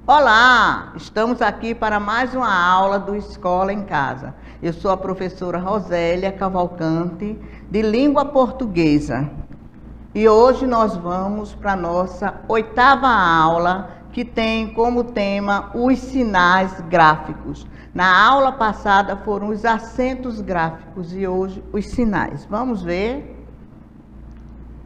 Olá, estamos aqui para mais uma aula do Escola em Casa. Eu sou a professora Rosélia Cavalcante, de Língua Portuguesa. E hoje nós vamos para a nossa 8ª aula, que tem como tema os sinais gráficos. Na aula passada foram os acentos gráficos e hoje os sinais. Vamos ver?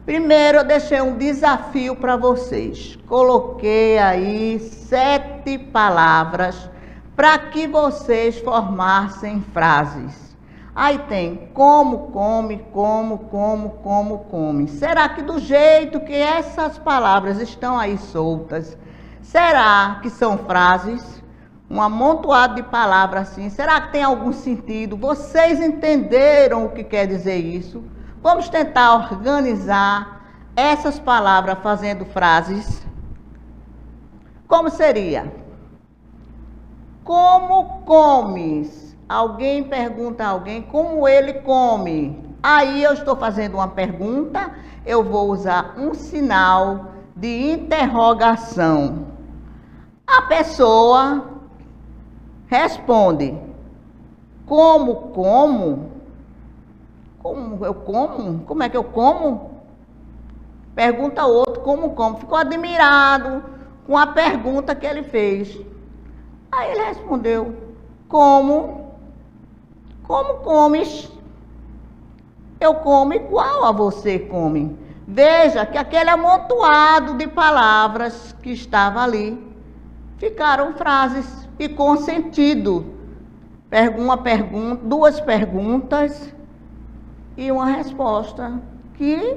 Primeiro eu deixei um desafio para vocês. Coloquei aí 7 palavras para que vocês formassem frases. Aí tem como, come, come. Será que do jeito que essas palavras estão aí soltas, será que são frases? Um amontoado de palavras assim. Será que tem algum sentido? Vocês entenderam o que quer dizer isso? Vamos tentar organizar essas palavras fazendo frases. Como seria? Como comes? Alguém pergunta a alguém como ele come. Aí eu estou fazendo uma pergunta, eu vou usar um sinal de interrogação. A pessoa responde: como? Como eu como? Como é que eu como? Pergunta o outro como. Ficou admirado com a pergunta que ele fez. Aí ele respondeu: como? Como comes? Eu como igual a você come. Veja que aquele amontoado de palavras que estava ali ficaram frases e com sentido. Duas perguntas e uma resposta que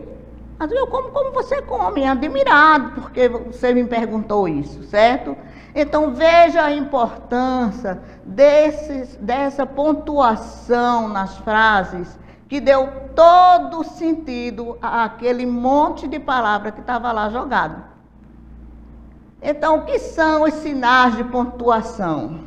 eu como você come, admirado porque você me perguntou isso, certo? Então veja a importância dessa pontuação nas frases que deu todo sentido àquele monte de palavras que estava lá jogado. Então, o que são os sinais de pontuação?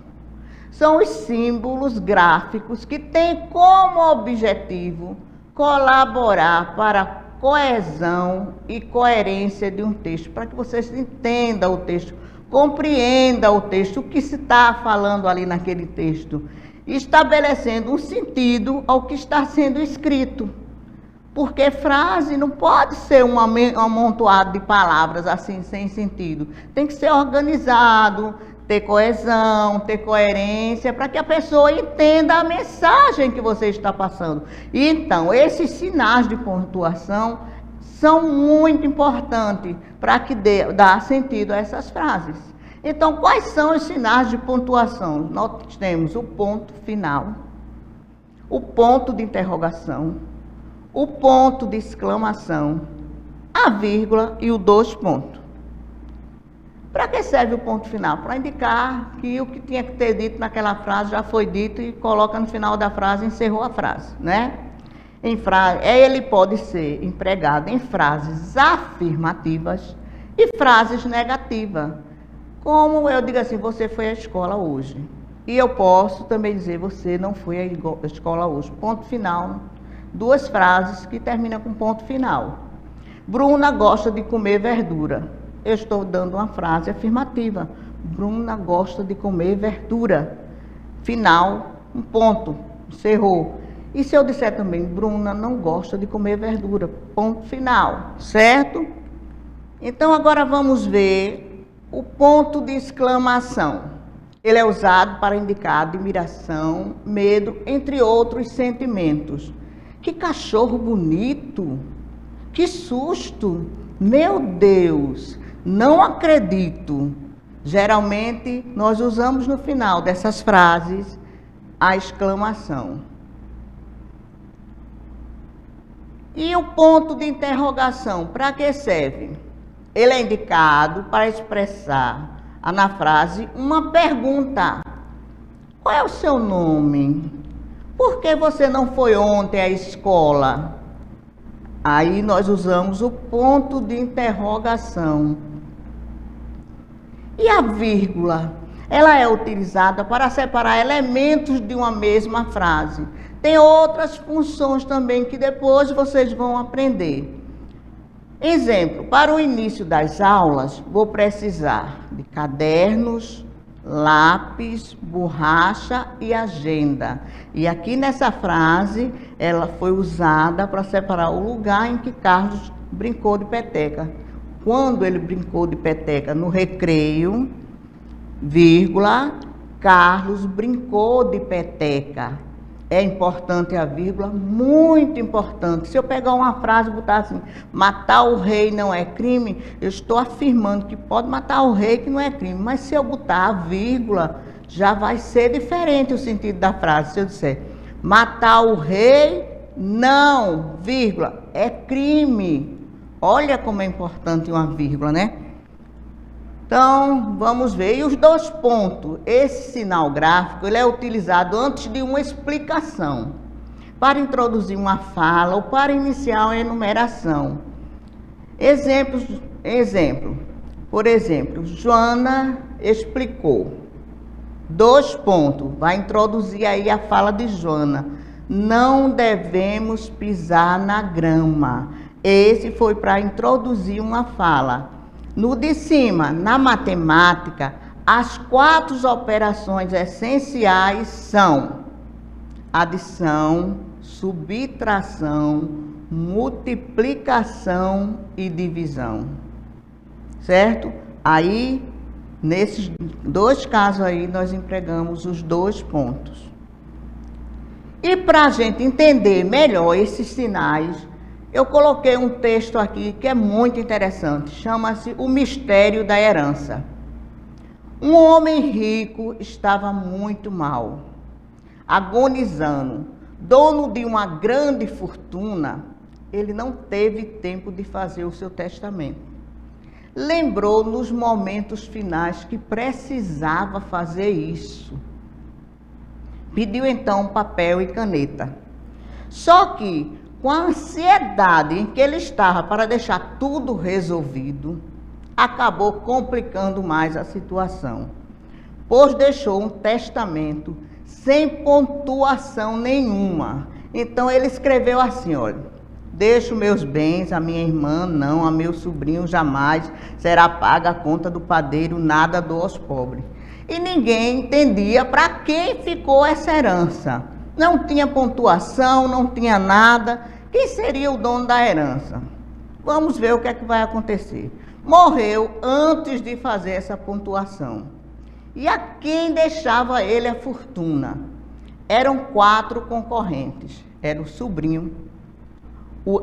São os símbolos gráficos que têm como objetivo colaborar para a coesão e coerência de um texto, para que vocês entendam o texto, compreendam o texto, o que se está falando ali naquele texto, estabelecendo um sentido ao que está sendo escrito. Porque frase não pode ser um amontoado de palavras assim, sem sentido. Tem que ser organizado, ter coesão, ter coerência, para que a pessoa entenda a mensagem que você está passando. Então, esses sinais de pontuação são muito importantes para que dê sentido a essas frases. Então, quais são os sinais de pontuação? Nós temos o ponto final, o ponto de interrogação, o ponto de exclamação, a vírgula e o 2 pontos. Para que serve o ponto final? Para indicar que o que tinha que ter dito naquela frase já foi dito e coloca no final da frase, encerrou a frase, né? Ele pode ser empregado em frases afirmativas e frases negativas. Como eu digo assim, você foi à escola hoje. E eu posso também dizer, você não foi à escola hoje. Ponto final. 2 frases que terminam com ponto final. Bruna gosta de comer verdura. Eu estou dando uma frase afirmativa. Bruna gosta de comer verdura. Final, um ponto, encerrou. E se eu disser também, Bruna não gosta de comer verdura, ponto final, certo? Então agora vamos ver o ponto de exclamação. Ele é usado para indicar admiração, medo, entre outros sentimentos. Que cachorro bonito! Que susto! Meu Deus! Não acredito. Geralmente, nós usamos no final dessas frases a exclamação. E o ponto de interrogação, para que serve? Ele é indicado para expressar na frase uma pergunta. Qual é o seu nome? Por que você não foi ontem à escola? Aí nós usamos o ponto de interrogação. E a vírgula? Ela é utilizada para separar elementos de uma mesma frase. Tem outras funções também que depois vocês vão aprender. Exemplo, para o início das aulas, vou precisar de cadernos, lápis, borracha e agenda. E aqui nessa frase, ela foi usada para separar o lugar em que Carlos brincou de peteca. Quando ele brincou de peteca no recreio, vírgula, Carlos brincou de peteca. É importante a vírgula, muito importante. Se eu pegar uma frase e botar assim, matar o rei não é crime, eu estou afirmando que pode matar o rei que não é crime. Mas se eu botar a vírgula, já vai ser diferente o sentido da frase. Se eu disser, matar o rei não, vírgula, é crime. Olha como é importante uma vírgula, né? Então, vamos ver. E os dois pontos, esse sinal gráfico, ele é utilizado antes de uma explicação, para introduzir uma fala ou para iniciar uma enumeração. Exemplo. Por exemplo, Joana explicou. 2 pontos, vai introduzir aí a fala de Joana. Não devemos pisar na grama. Esse foi para introduzir uma fala. No de cima, na matemática, as 4 operações essenciais são adição, subtração, multiplicação e divisão. Certo? Aí, nesses 2 casos aí, nós empregamos os 2 pontos. E para a gente entender melhor esses sinais, eu coloquei um texto aqui que é muito interessante, chama-se O Mistério da Herança. Um homem rico estava muito mal, agonizando, dono de uma grande fortuna. Ele não teve tempo de fazer o seu testamento. Lembrou nos momentos finais que precisava fazer isso. Pediu então papel e caneta. Só que, com a ansiedade em que ele estava para deixar tudo resolvido, acabou complicando mais a situação, pois deixou um testamento sem pontuação nenhuma. Então ele escreveu assim, olha, deixo meus bens a minha irmã, não, a meu sobrinho jamais será paga a conta do padeiro, nada dou aos pobres. E ninguém entendia para quem ficou essa herança. Não tinha pontuação, não tinha nada. Quem seria o dono da herança? Vamos ver o que é que vai acontecer. Morreu antes de fazer essa pontuação. E a quem deixava ele a fortuna? Eram 4 concorrentes. Era o sobrinho,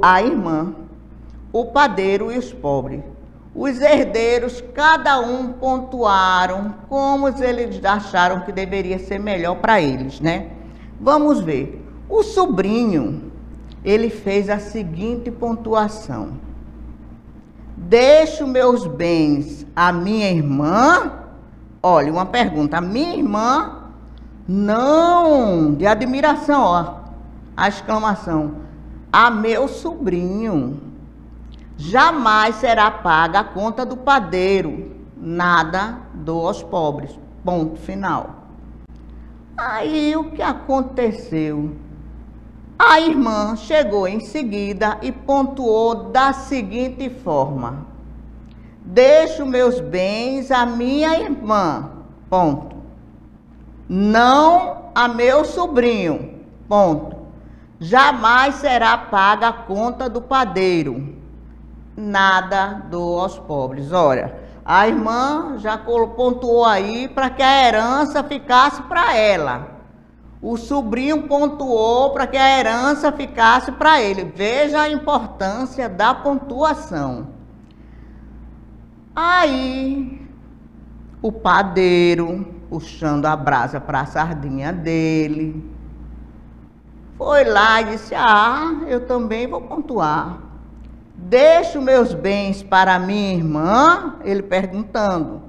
a irmã, o padeiro e os pobres. Os herdeiros, cada um pontuaram como eles acharam que deveria ser melhor para eles, né? Vamos ver. O sobrinho, ele fez a seguinte pontuação: deixo meus bens à minha irmã. Olha, uma pergunta. A minha irmã? Não, de admiração, ó, a exclamação. A meu sobrinho. Jamais será paga a conta do padeiro, nada dou aos pobres. Ponto final. Aí o que aconteceu? A irmã chegou em seguida e pontuou da seguinte forma: deixo meus bens à minha irmã, ponto. Não a meu sobrinho, ponto. Jamais será paga a conta do padeiro, nada dou aos pobres. Olha, a irmã já pontuou aí para que a herança ficasse para ela. O sobrinho pontuou para que a herança ficasse para ele. Veja a importância da pontuação. Aí, o padeiro, puxando a brasa para a sardinha dele, foi lá e disse: eu também vou pontuar. Deixo meus bens para minha irmã? Ele perguntando.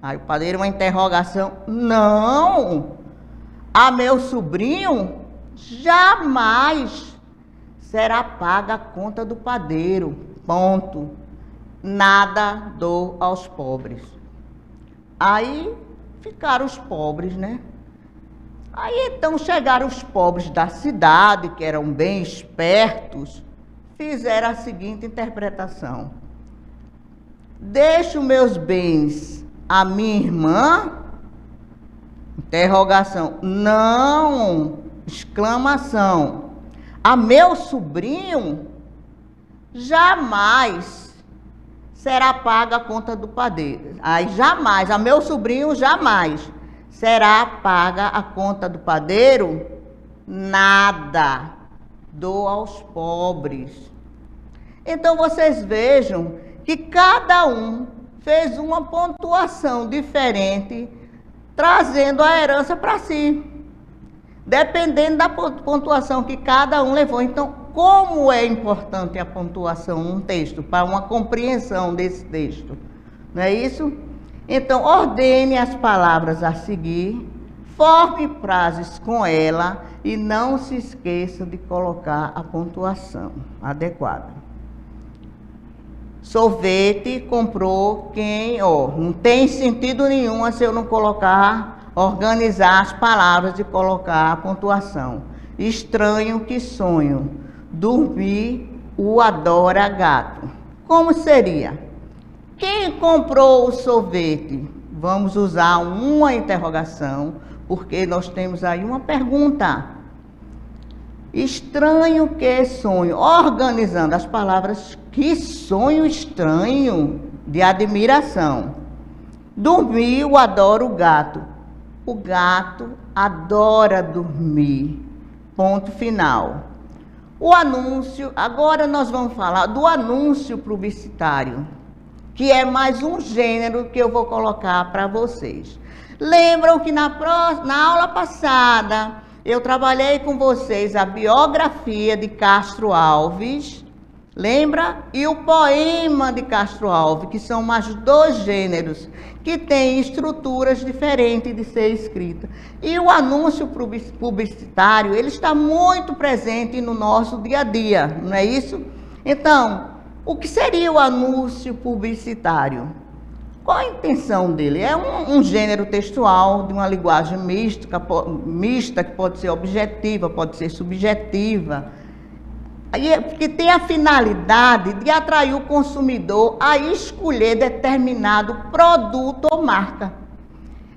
Aí o padeiro, uma interrogação: não, a meu sobrinho jamais será paga a conta do padeiro, ponto. Nada dou aos pobres. Aí ficaram os pobres, né? Aí então chegaram os pobres da cidade, que eram bem espertos, fizer a seguinte interpretação: deixo meus bens à minha irmã? Interrogação. Não! Exclamação. A meu sobrinho? Jamais será paga a conta do padeiro. Aí jamais, a meu sobrinho jamais será paga a conta do padeiro? Nada. Dou aos pobres. Então vocês vejam que cada um fez uma pontuação diferente, trazendo a herança para si, dependendo da pontuação que cada um levou. Então, como é importante a pontuação num texto, para uma compreensão desse texto, não é isso? Então, ordene as palavras a seguir, forme frases com ela e não se esqueça de colocar a pontuação adequada. Sorvete comprou quem? Não tem sentido nenhum se eu não colocar, organizar as palavras e colocar a pontuação. Estranho que sonho, dormir o adora gato. Como seria? Quem comprou o sorvete? Vamos usar uma interrogação, porque nós temos aí uma pergunta. Estranho que sonho, organizando as palavras, que sonho estranho, de admiração. Dormir, eu adoro o gato. O gato adora dormir. Ponto final. O anúncio, agora nós vamos falar do anúncio publicitário, que é mais um gênero que eu vou colocar para vocês. Lembram que na aula passada eu trabalhei com vocês a biografia de Castro Alves, lembra? E o poema de Castro Alves, que são mais dois gêneros, que têm estruturas diferentes de ser escrita. E o anúncio publicitário, ele está muito presente no nosso dia a dia, não é isso? Então, o que seria o anúncio publicitário? Qual a intenção dele? É um gênero textual de uma linguagem mista, que pode ser objetiva, pode ser subjetiva, que tem a finalidade de atrair o consumidor a escolher determinado produto ou marca,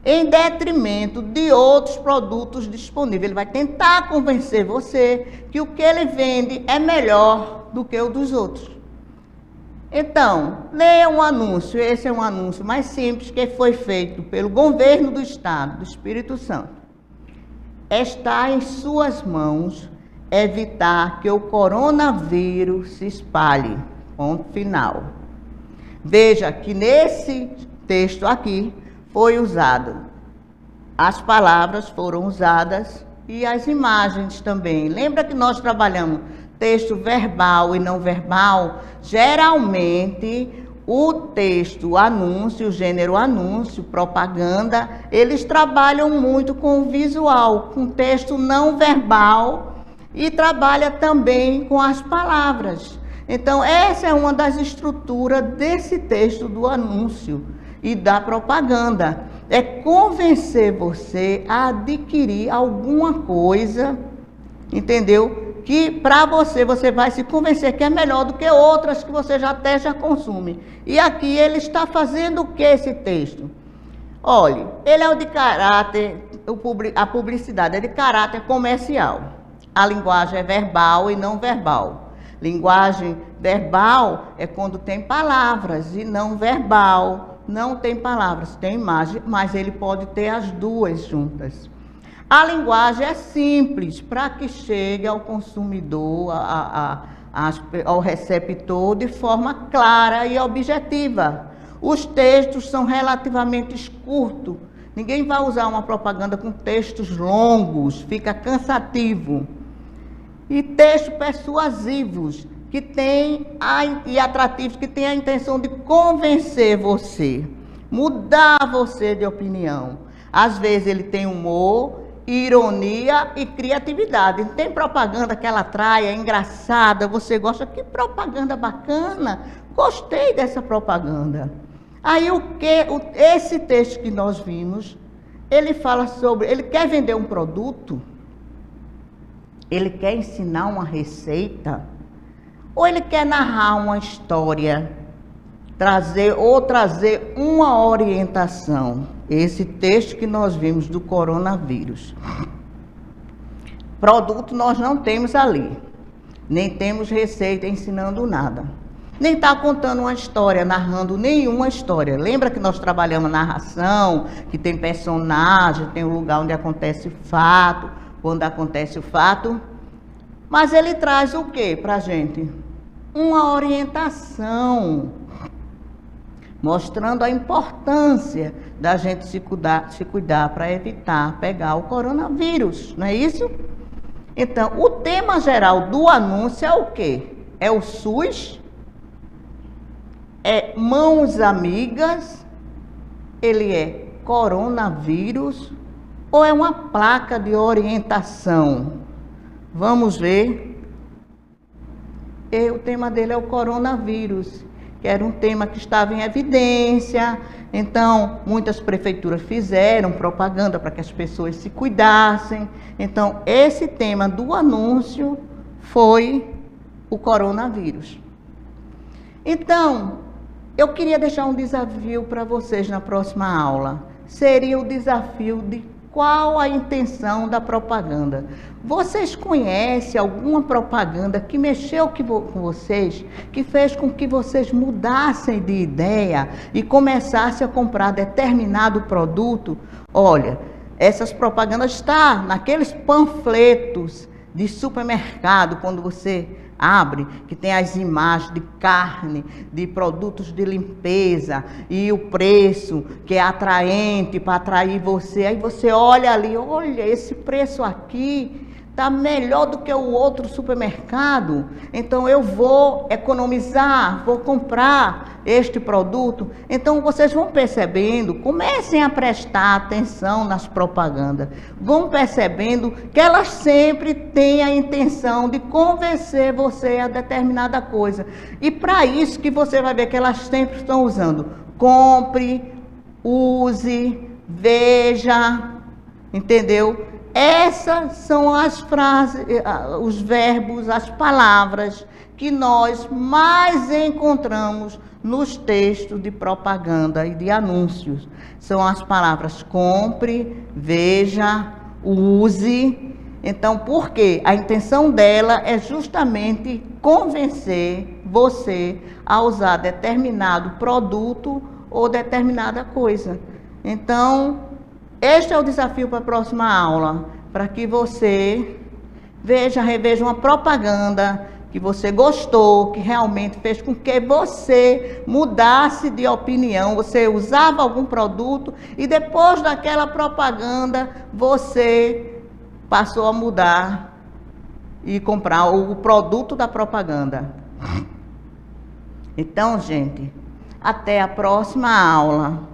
em detrimento de outros produtos disponíveis. Ele vai tentar convencer você que o que ele vende é melhor do que o dos outros. Então, leia um anúncio. Esse é um anúncio mais simples, que foi feito pelo governo do estado do Espírito Santo. Está em suas mãos evitar que o coronavírus se espalhe. Ponto final. Veja que nesse texto aqui foi usado, as palavras foram usadas e as imagens também. Lembra que nós trabalhamos texto verbal e não verbal? Geralmente, o texto anúncio, o gênero anúncio, propaganda, eles trabalham muito com o visual, com texto não verbal, e trabalha também com as palavras. Então, essa é uma das estruturas desse texto do anúncio e da propaganda. É convencer você a adquirir alguma coisa, entendeu? Que para você vai se convencer que é melhor do que outras que você já consome. E aqui ele está fazendo o que esse texto? Olha, ele é o de caráter, a publicidade é de caráter comercial. A linguagem é verbal e não verbal. Linguagem verbal é quando tem palavras, e não verbal não tem palavras, tem imagem, mas ele pode ter as duas juntas. A linguagem é simples, para que chegue ao consumidor, ao receptor, de forma clara e objetiva. Os textos são relativamente curtos. Ninguém vai usar uma propaganda com textos longos, fica cansativo. E textos persuasivos, e atrativos, que têm a intenção de convencer você, mudar você de opinião. Às vezes ele tem humor, ironia e criatividade. Tem propaganda que ela atrai, é engraçada, você gosta, que propaganda bacana, gostei dessa propaganda. Aí esse texto que nós vimos, ele fala sobre, ele quer vender um produto, ele quer ensinar uma receita, ou ele quer narrar uma história, trazer uma orientação. Esse texto que nós vimos do coronavírus. Produto nós não temos ali, nem temos receita ensinando nada. Nem está contando uma história, narrando nenhuma história. Lembra que nós trabalhamos narração, que tem personagem, tem um lugar onde acontece o fato, quando acontece o fato. Mas ele traz o que para a gente? Uma orientação, mostrando a importância da gente se cuidar para evitar pegar o coronavírus, não é isso? Então, o tema geral do anúncio é o quê? É o SUS? É mãos amigas? Ele é coronavírus? Ou é uma placa de orientação? Vamos ver. O tema dele é o coronavírus, que era um tema que estava em evidência. Então, muitas prefeituras fizeram propaganda para que as pessoas se cuidassem. Então, esse tema do anúncio foi o coronavírus. Então, eu queria deixar um desafio para vocês na próxima aula. Seria o desafio de qual a intenção da propaganda. Vocês conhecem alguma propaganda que mexeu com vocês, que fez com que vocês mudassem de ideia e começassem a comprar determinado produto? Olha, essas propagandas estão naqueles panfletos de supermercado, quando você abre, que tem as imagens de carne, de produtos de limpeza e o preço que é atraente para atrair você. Aí você olha ali, olha, esse preço aqui está melhor do que o outro supermercado, então eu vou economizar, vou comprar este produto. Então vocês vão percebendo, comecem a prestar atenção nas propagandas, vão percebendo que elas sempre têm a intenção de convencer você a determinada coisa. E para isso que você vai ver que elas sempre estão usando: compre, use, veja, entendeu? Essas são as frases, os verbos, as palavras que nós mais encontramos nos textos de propaganda e de anúncios. São as palavras compre, veja, use. Então, por quê? A intenção dela é justamente convencer você a usar determinado produto ou determinada coisa. Então, este é o desafio para a próxima aula, para que você reveja uma propaganda que você gostou, que realmente fez com que você mudasse de opinião. Você usava algum produto e depois daquela propaganda você passou a mudar e comprar o produto da propaganda. Então, gente, até a próxima aula.